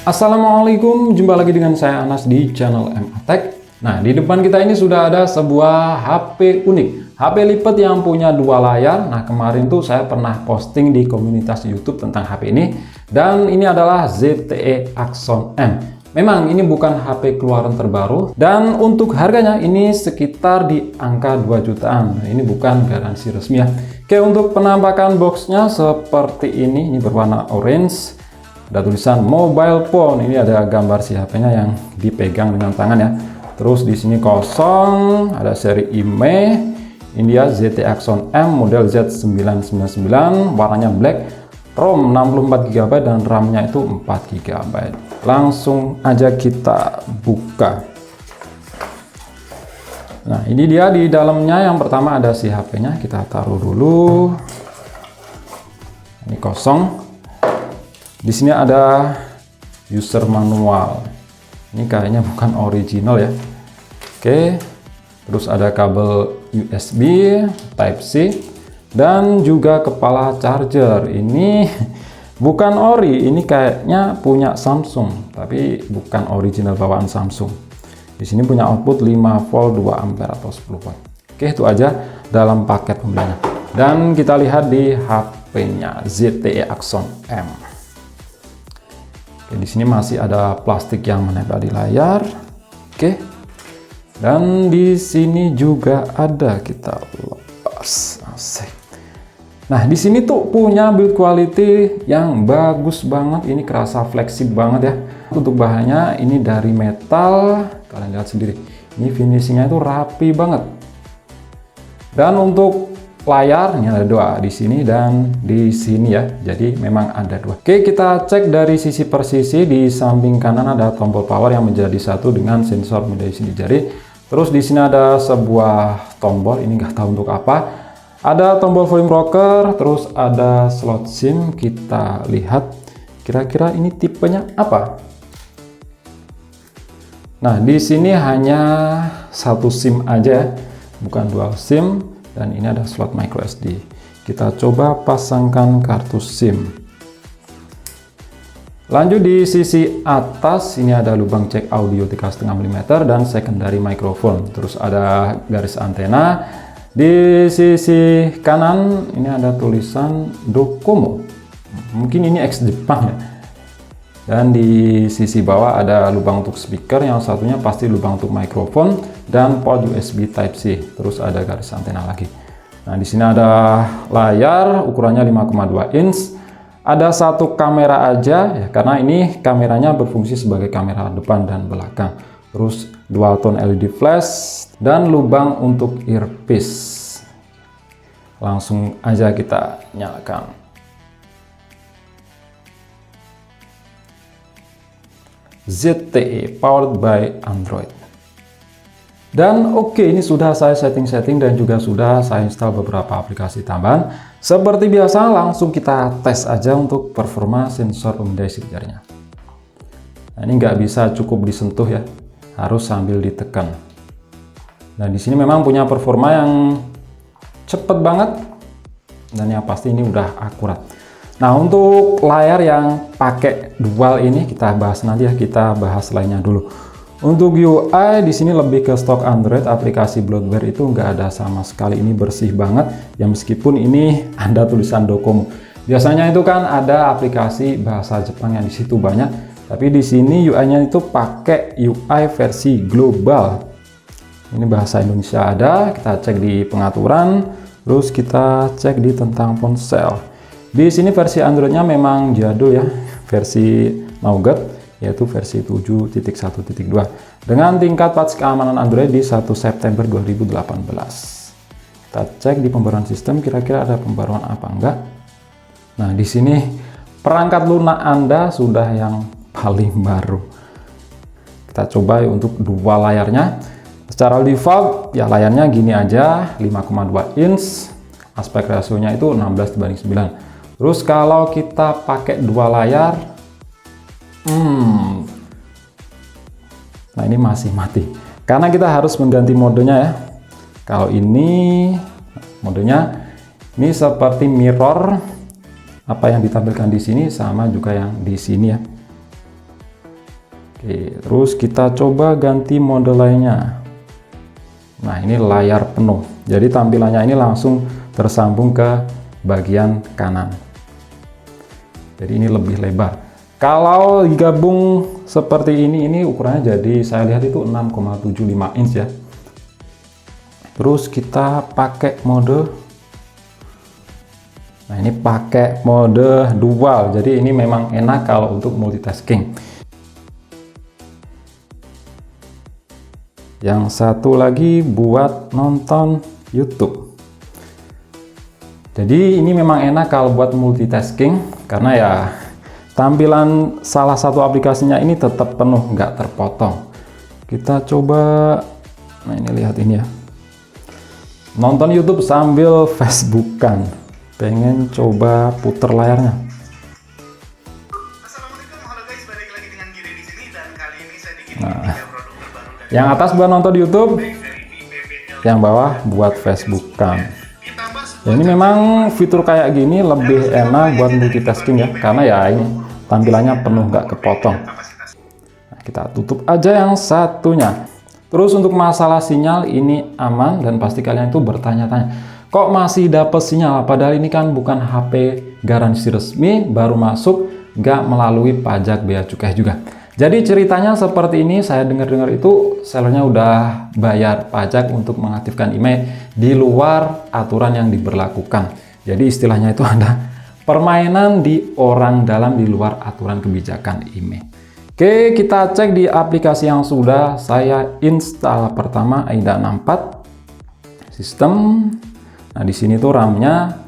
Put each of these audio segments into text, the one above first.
Assalamualaikum, jumpa lagi dengan saya Anas di channel MA-Tech. Nah, di depan kita ini sudah ada sebuah HP unik, HP lipat yang punya dua layar. Nah, kemarin tuh saya pernah posting di komunitas YouTube tentang HP ini, dan ini adalah ZTE Axon M. Memang ini bukan HP keluaran terbaru, dan untuk harganya ini sekitar di angka 2 jutaan. Nah, ini bukan garansi resmi ya. Oke, untuk penampakan boxnya seperti ini berwarna orange. Ada tulisan mobile phone, ini ada gambar si HP-nya yang dipegang dengan tangan ya. Terus di sini kosong, ada seri IMEI, ini dia ZTE Axon M model Z999, warnanya black, ROM 64 GB dan RAM-nya itu 4 GB. Langsung aja kita buka. Nah, ini dia di dalamnya. Yang pertama ada si HP-nya, kita taruh dulu. Ini kosong. Di sini ada user manual. Ini kayaknya bukan original ya. Oke. Terus ada kabel USB Type-C dan juga kepala charger. Ini bukan ori, ini kayaknya punya Samsung, tapi bukan original bawaan Samsung. Di sini punya output 5 volt 2 ampere atau 10 watt. Oke, itu aja dalam paket pembeliannya. Dan kita lihat di HP-nya ZTE Axon M. Di sini masih ada plastik yang menempel di layar. Oke. Dan di sini juga ada, kita lepas. Asik. Nah, di sini tuh punya build quality yang bagus banget. Ini kerasa fleksibel banget ya. Untuk bahannya ini dari metal. Kalian lihat sendiri. Ini finishingnya itu rapi banget. Dan untuk layarnya ada dua di sini dan di sini ya, jadi memang ada dua. Oke, kita cek dari sisi per sisi. Di samping kanan ada tombol power yang menjadi satu dengan sensor mediasi di jari. Terus di sini ada sebuah tombol, ini nggak tahu untuk apa. Ada tombol volume rocker, terus ada slot SIM. Kita lihat kira-kira ini tipenya apa. Nah, di sini hanya satu SIM aja, bukan dual SIM. Dan ini ada slot micro SD. Kita coba pasangkan kartu SIM. Lanjut di sisi atas, ini ada lubang cek audio 3,5 mm dan secondary microphone. Terus ada garis antena. Di sisi kanan ini ada tulisan Docomo. Mungkin ini X Jepang ya. Dan di sisi bawah ada lubang untuk speaker, yang satunya pasti lubang untuk mikrofon dan port USB Type-C. Terus ada garis antena lagi. Nah, di sini ada layar ukurannya 5,2 inch. Ada satu kamera aja ya, karena ini kameranya berfungsi sebagai kamera depan dan belakang. Terus dual tone LED flash dan lubang untuk earpiece. Langsung aja kita nyalakan. ZTE powered by Android. Dan oke, ini sudah saya setting-setting dan juga sudah saya install beberapa aplikasi tambahan. Seperti biasa, langsung kita tes aja untuk performa sensor pemindai jarinya. Nah, ini nggak bisa cukup disentuh ya, harus sambil ditekan. Nah, di sini memang punya performa yang cepet banget dan yang pasti ini udah akurat. Nah, untuk layar yang pakai dual ini kita bahas nanti ya, kita bahas lainnya dulu. Untuk UI di sini lebih ke stok Android, aplikasi bloatware itu nggak ada sama sekali. Ini bersih banget ya, meskipun ini ada tulisan Docomo. Biasanya itu kan ada aplikasi bahasa Jepang yang di situ banyak, tapi di sini UI-nya itu pakai UI versi global. Ini bahasa Indonesia ada, kita cek di pengaturan, terus kita cek di tentang ponsel. Di sini versi Android-nya memang jadul ya, versi Nougat, yaitu versi 7.1.2 dengan tingkat patch keamanan Android di 1 September 2018. Kita cek di pembaruan sistem, kira-kira ada pembaruan apa enggak. Nah, di sini perangkat lunak Anda sudah yang paling baru. Kita coba untuk dua layarnya. Secara default ya layarnya gini aja, 5,2 inch, aspek rasionya itu 16:9. Terus kalau kita pakai dua layar, nah ini masih mati karena kita harus mengganti modenya ya. Kalau ini modenya ini seperti mirror, apa yang ditampilkan di sini sama juga yang di sini ya. Oke, terus kita coba ganti mode lainnya. Nah, ini layar penuh. Jadi tampilannya ini langsung tersambung ke bagian kanan. Jadi ini lebih lebar. Kalau digabung seperti ini ukurannya jadi saya lihat itu 6,75 inch ya. Terus kita pakai mode. Nah, ini pakai mode dual. Jadi ini memang enak kalau untuk multitasking. Yang satu lagi buat nonton YouTube. Jadi ini memang enak kalau buat multitasking karena ya tampilan salah satu aplikasinya ini tetap penuh, nggak terpotong. Kita coba, nah ini lihat ini ya. Nonton YouTube sambil Facebookan. Pengen coba puter layarnya. Assalamualaikum, halo guys, balik lagi dengan Giri di sini dan kali ini saya bikin Nah, video produk terbaru dari yang atas buat nonton YouTube, yang bawah buat Facebookan. Ya, ini memang fitur kayak gini lebih enak buat multitasking ya, karena ya ini tampilannya penuh nggak kepotong. Nah, kita tutup aja yang satunya. Terus untuk masalah sinyal ini aman dan pasti kalian itu bertanya-tanya, kok masih dapat sinyal? Padahal ini kan bukan HP garansi resmi, baru masuk, nggak melalui pajak bea cukai juga. Jadi ceritanya seperti ini, saya dengar-dengar itu sellernya udah bayar pajak untuk mengaktifkan IMEI di luar aturan yang diberlakukan. Jadi istilahnya itu ada permainan di orang dalam di luar aturan kebijakan IMEI. Oke, kita cek di aplikasi yang sudah saya install. Pertama AIDA 64 sistem. Nah, di sini tuh RAM-nya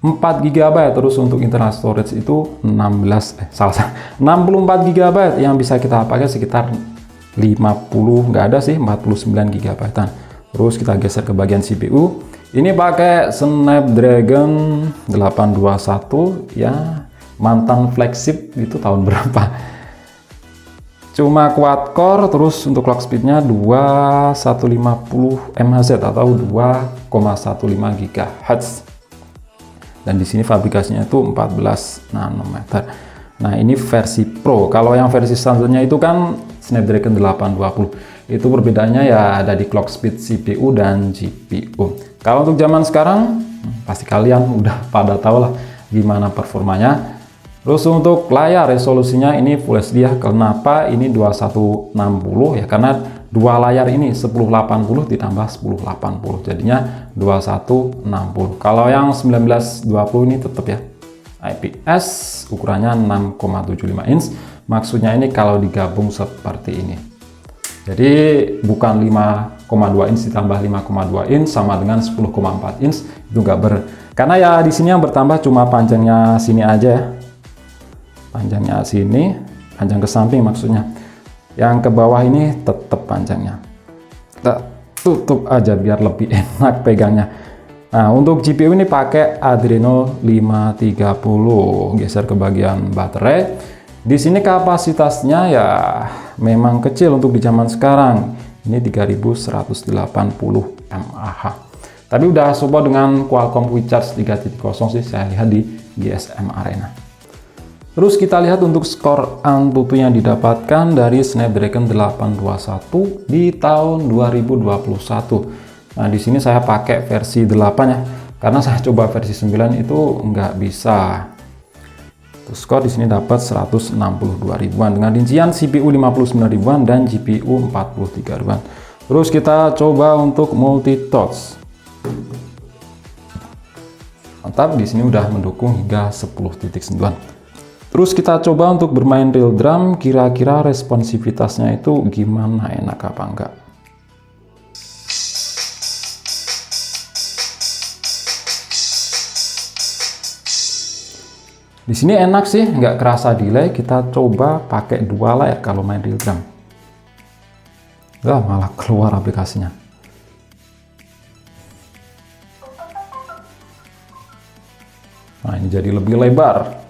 4 GB, terus untuk internal storage itu 64 GB yang bisa kita pakai sekitar 50, nggak ada sih, 49 GB. Terus kita geser ke bagian CPU. Ini pakai Snapdragon 821 ya, mantan flagship itu tahun berapa? Cuma quad core, terus untuk clock speednya 2150 MHz atau 2,15 GHz. Dan di sini fabrikasinya itu 14 nanometer. Nah, ini versi Pro. Kalau yang versi standarnya itu kan Snapdragon 820. Itu perbedaannya ya ada di clock speed CPU dan GPU. Kalau untuk zaman sekarang, pasti kalian udah pada tahu lah gimana performanya. Terus untuk layar resolusinya ini Full HD ya. Kenapa ini 2160 ya? Karena dua layar ini 1080 ditambah 1080, jadinya 2160. Kalau yang 1920 ini tetap ya IPS, ukurannya 6,75 inch. Maksudnya ini kalau digabung seperti ini. Jadi bukan 5,2 inch ditambah 5,2 inch sama dengan 10,4 inch, itu nggak karena ya di sini yang bertambah cuma panjangnya sini aja ya. Panjangnya sini, panjang ke samping maksudnya. Yang ke bawah ini tetap panjangnya. Kita tutup aja biar lebih enak pegangnya. Nah, untuk GPU ini pakai Adreno 530. Geser ke bagian baterai. Di sini kapasitasnya ya memang kecil untuk di zaman sekarang. Ini 3180 mAh. Tapi udah support dengan Qualcomm Quick Charge 3.0 sih, saya lihat di GSM Arena. Terus kita lihat untuk skor Antutu yang didapatkan dari Snapdragon 821 di tahun 2021. Nah, di sini saya pakai versi 8 ya, karena saya coba versi 9 itu nggak bisa. Terus skor di sini dapat 162 ribuan dengan rincian CPU 59 ribuan dan GPU 43 ribuan. Terus kita coba untuk multi-touch. Mantap, di sini udah mendukung hingga 10.9. Terus kita coba untuk bermain real drum, kira-kira responsivitasnya itu gimana, enak apa enggak. Di sini enak sih, nggak kerasa delay. Kita coba pakai dua layar kalau main real drum. Malah keluar aplikasinya. Nah, ini jadi lebih lebar.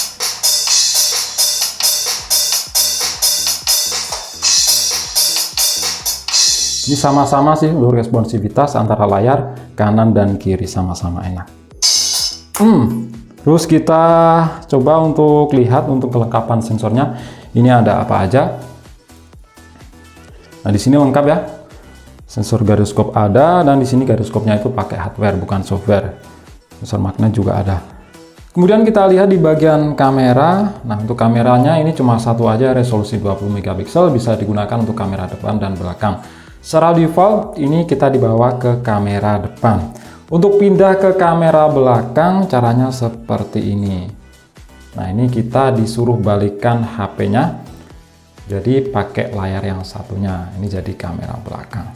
Ini sama-sama sih untuk responsivitas antara layar kanan dan kiri sama-sama enak. Terus kita coba untuk lihat untuk kelengkapan sensornya. Ini ada apa aja. Nah, di sini lengkap ya. Sensor gyroscope ada, dan di sini gyroscope-nya itu pakai hardware bukan software. Sensor magnet juga ada. Kemudian kita lihat di bagian kamera. Nah, untuk kameranya ini cuma satu aja, resolusi 20 megapiksel, bisa digunakan untuk kamera depan dan belakang. Secara default ini kita dibawa ke kamera depan. Untuk pindah ke kamera belakang caranya seperti ini. Nah, ini kita disuruh balikkan HP-nya. Jadi pakai layar yang satunya, ini jadi kamera belakang.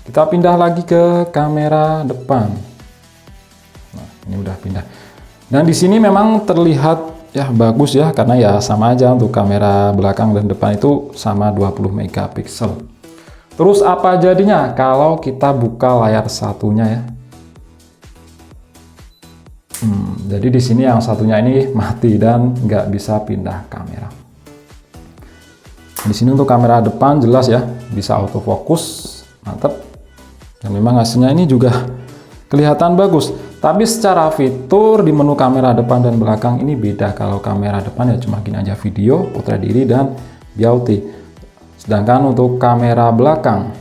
Kita pindah lagi ke kamera depan. Nah, ini udah pindah. Dan di sini memang terlihat ya bagus ya, karena ya sama aja untuk kamera belakang dan depan itu sama 20 megapiksel. Terus apa jadinya kalau kita buka layar satunya ya? Jadi di sini yang satunya ini mati dan nggak bisa pindah kamera. Di sini untuk kamera depan jelas ya, bisa autofocus, mantap. Dan memang hasilnya ini juga kelihatan bagus. Tapi secara fitur di menu kamera depan dan belakang ini beda. Kalau kamera depan ya cuma gini aja, video, potret diri, dan beauty. Sedangkan untuk kamera belakang,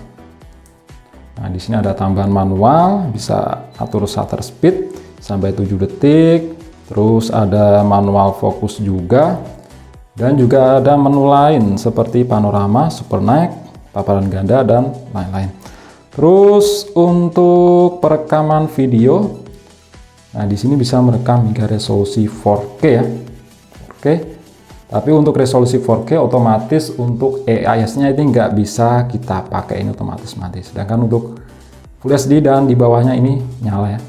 nah di sini ada tambahan manual, bisa atur shutter speed sampai 7 detik. Terus ada manual fokus juga. Dan juga ada menu lain seperti panorama, super night, paparan ganda, dan lain-lain. Terus untuk perekaman video, nah di sini bisa merekam hingga resolusi 4K ya. 4K. Tapi untuk resolusi 4K otomatis untuk AIS-nya ini nggak bisa kita pakai, ini otomatis mati. Sedangkan untuk Full HD dan di bawahnya ini nyala ya.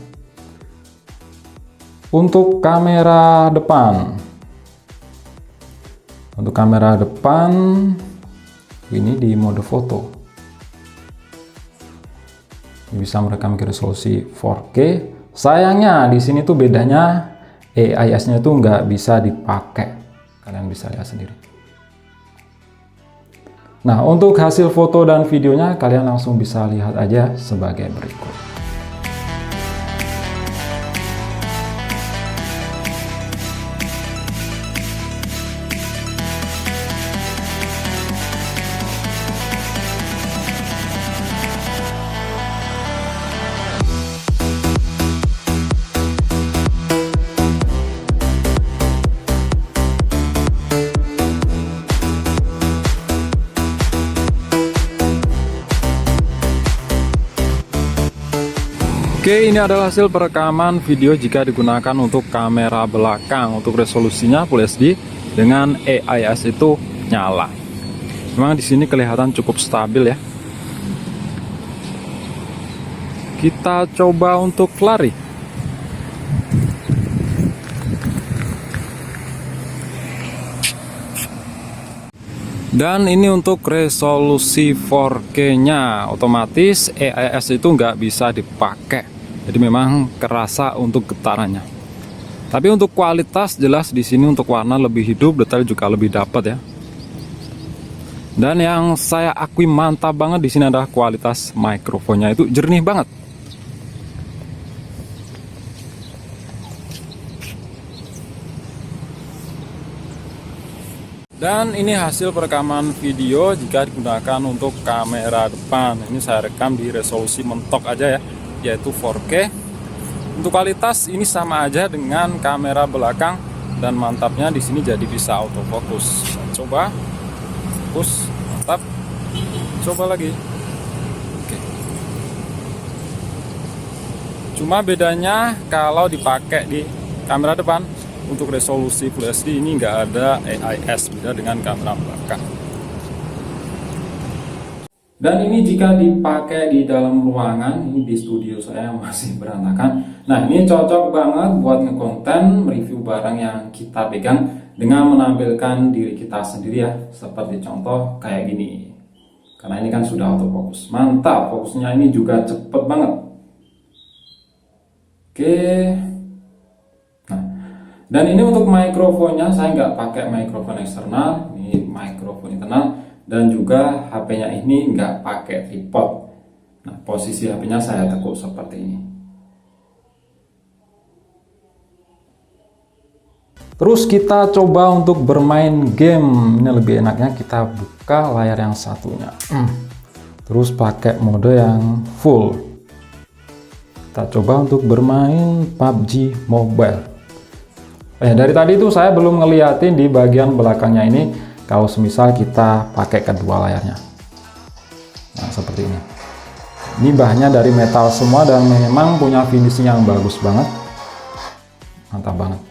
Untuk kamera depan. Untuk kamera depan ini di mode foto. Ini bisa merekam ke resolusi 4K. Sayangnya di sini tuh bedanya AIS-nya itu nggak bisa dipakai. Kalian bisa lihat sendiri. Nah, untuk hasil foto dan videonya kalian langsung bisa lihat aja sebagai berikut. Oke, ini adalah hasil perekaman video jika digunakan untuk kamera belakang. Untuk resolusinya Full HD dengan AIS itu nyala. Memang di sini kelihatan cukup stabil ya. Kita coba untuk lari. Dan ini untuk resolusi 4K-nya, otomatis AIS itu nggak bisa dipakai. Jadi memang kerasa untuk getarannya. Tapi untuk kualitas jelas di sini untuk warna lebih hidup, detail juga lebih dapat ya. Dan yang saya akui mantap banget di sini adalah kualitas mikrofonnya, itu jernih banget. Dan ini hasil perekaman video jika digunakan untuk kamera depan. Ini saya rekam di resolusi mentok aja ya, yaitu 4K. Untuk kualitas ini sama aja dengan kamera belakang, dan mantapnya di sini jadi bisa autofocus. Coba fokus, mantap. Coba lagi. Oke. Cuma bedanya kalau dipakai di kamera depan, untuk resolusi Full HD ini nggak ada AIS, beda dengan kamera belakang. Dan ini jika dipakai di dalam ruangan, ini di studio saya masih berantakan. Nah, ini cocok banget buat ngekonten review barang yang kita pegang dengan menampilkan diri kita sendiri ya, seperti contoh kayak gini. Karena ini kan sudah autofocus, mantap, fokusnya ini juga cepet banget. Oke. Dan ini untuk mikrofonnya saya nggak pakai mikrofon eksternal, ini mikrofon internal, dan juga HP-nya ini nggak pakai tripod. Nah, posisi HP-nya saya tekuk seperti ini. Terus kita coba untuk bermain game. Ini lebih enaknya kita buka layar yang satunya. Terus pakai mode yang full. Kita coba untuk bermain PUBG Mobile. Dari tadi itu saya belum ngeliatin di bagian belakangnya ini kalau semisal kita pakai kedua layarnya. Nah, seperti ini. Ini bahannya dari metal semua dan memang punya finishing yang bagus banget. Mantap banget.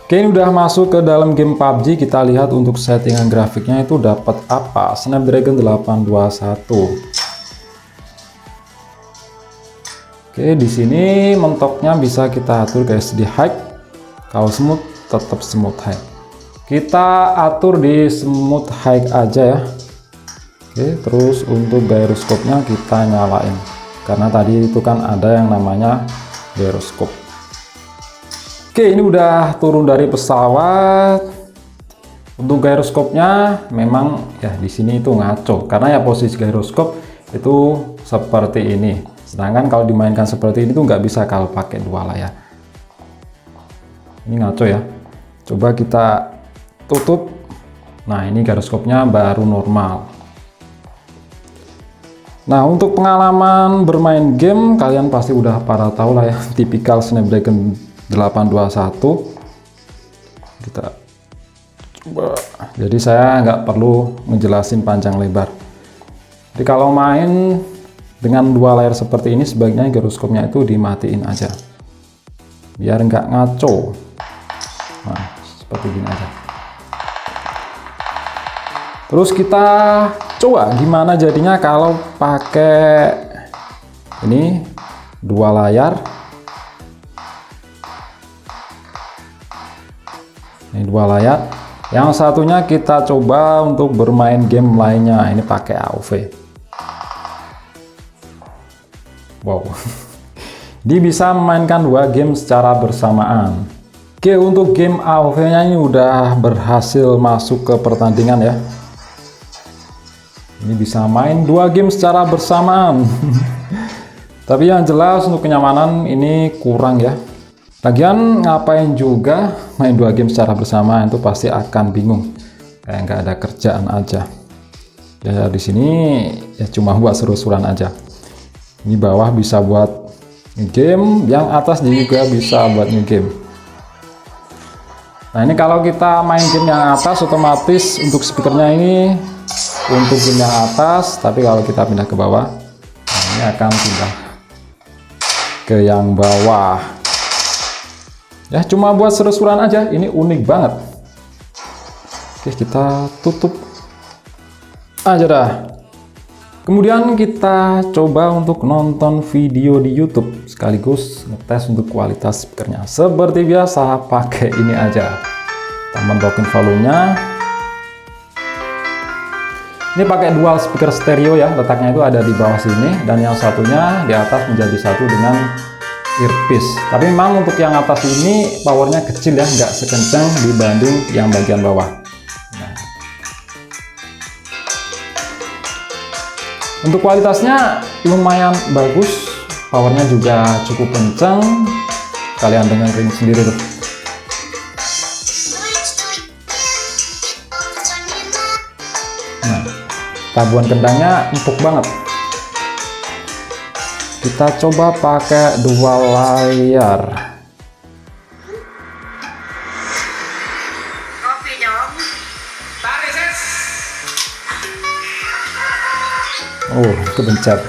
Oke, ini udah masuk ke dalam game PUBG. Kita lihat untuk settingan grafiknya itu dapat apa? Snapdragon 821. Oke, di sini mentoknya bisa kita atur ke SD high. Kalau smooth tetap smooth high. Kita atur di smooth high aja ya. Oke, terus untuk gyroscope-nya kita nyalain. Karena tadi itu kan ada yang namanya gyroscope. Oke, ini udah turun dari pesawat. Untuk gyroscope-nya memang ya di sini itu ngaco karena ya posisi gyroscope itu seperti ini. Sedangkan kalau dimainkan seperti ini tuh nggak bisa kalau pakai dua layar. Ini ngaco ya. Coba kita tutup. Nah, ini gyroscope-nya baru normal. Nah, untuk pengalaman bermain game kalian pasti udah pada tahu lah ya, tipikal Snapdragon 821. Kita coba, jadi saya nggak perlu ngejelasin panjang lebar. Jadi kalau main dengan dua layar seperti ini sebaiknya gyroscope-nya itu dimatiin aja biar nggak ngaco. Nah, seperti gini aja. Terus kita coba gimana jadinya kalau pakai ini dua layar. Ini dua layar. Yang satunya kita coba untuk bermain game lainnya. Ini pakai AOV. Wow. Dia bisa memainkan dua game secara bersamaan. Oke, untuk game AOV-nya ini udah berhasil masuk ke pertandingan ya. Ini bisa main dua game secara bersamaan. Tapi yang jelas untuk kenyamanan ini kurang ya. Lagian ngapain juga main dua game secara bersamaan, itu pasti akan bingung. Kayak nggak ada kerjaan aja. Ya di sini ya cuma buat seru-seruan aja. Ini bawah bisa buat game, yang atas juga bisa buat new game. Nah, ini kalau kita main game yang atas otomatis untuk speakernya ini untuk game yang atas, tapi kalau kita pindah ke bawah, nah ini akan pindah ke yang bawah. Ya cuma buat seru-seruan aja, ini unik banget. Oke, kita tutup aja dah. Kemudian kita coba untuk nonton video di YouTube sekaligus ngetes untuk kualitas speakernya. Seperti biasa pakai ini aja. Kita mentokin volumenya. Ini pakai dual speaker stereo ya, letaknya itu ada di bawah sini dan yang satunya di atas menjadi satu dengan earpiece. Tapi memang untuk yang atas ini powernya kecil ya, nggak sekencang dibanding yang bagian bawah. Nah. Untuk kualitasnya lumayan bagus, powernya juga cukup kencang. Kalian dengerin sendiri tuh. Nah, tabuhan kendangnya empuk banget. Kita coba pakai dua layar. Oh, kepencet.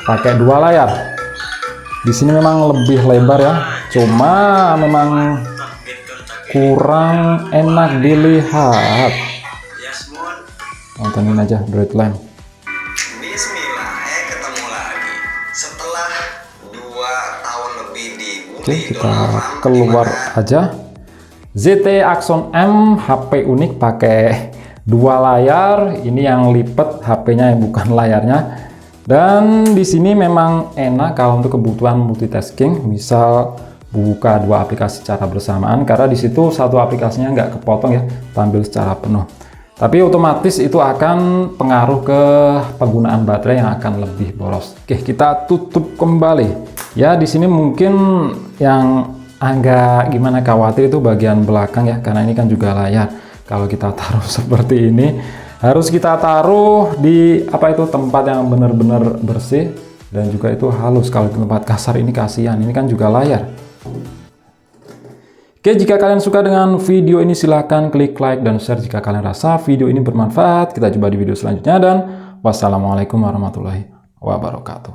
Pakai dua layar. Di sini memang lebih lebar ya. Cuma memang kurang enak dilihat. Nontonin aja Dreadland. Oke, kita keluar aja. ZTE Axon M, HP unik pakai dua layar. Ini yang lipet HP-nya yang bukan layarnya. Dan di sini memang enak kalau untuk kebutuhan multitasking, misal buka dua aplikasi secara bersamaan, karena di situ satu aplikasinya nggak kepotong ya, tampil secara penuh. Tapi otomatis itu akan pengaruh ke penggunaan baterai yang akan lebih boros. Oke, kita tutup kembali. Ya, di sini mungkin yang agak gimana khawatir itu bagian belakang ya, karena ini kan juga layar. Kalau kita taruh seperti ini, harus kita taruh di tempat yang benar-benar bersih dan juga itu halus. Kalau di tempat kasar ini kasihan, ini kan juga layar. Oke, jika kalian suka dengan video ini silahkan klik like dan share jika kalian rasa video ini bermanfaat. Kita jumpa di video selanjutnya dan wassalamualaikum warahmatullahi wabarakatuh.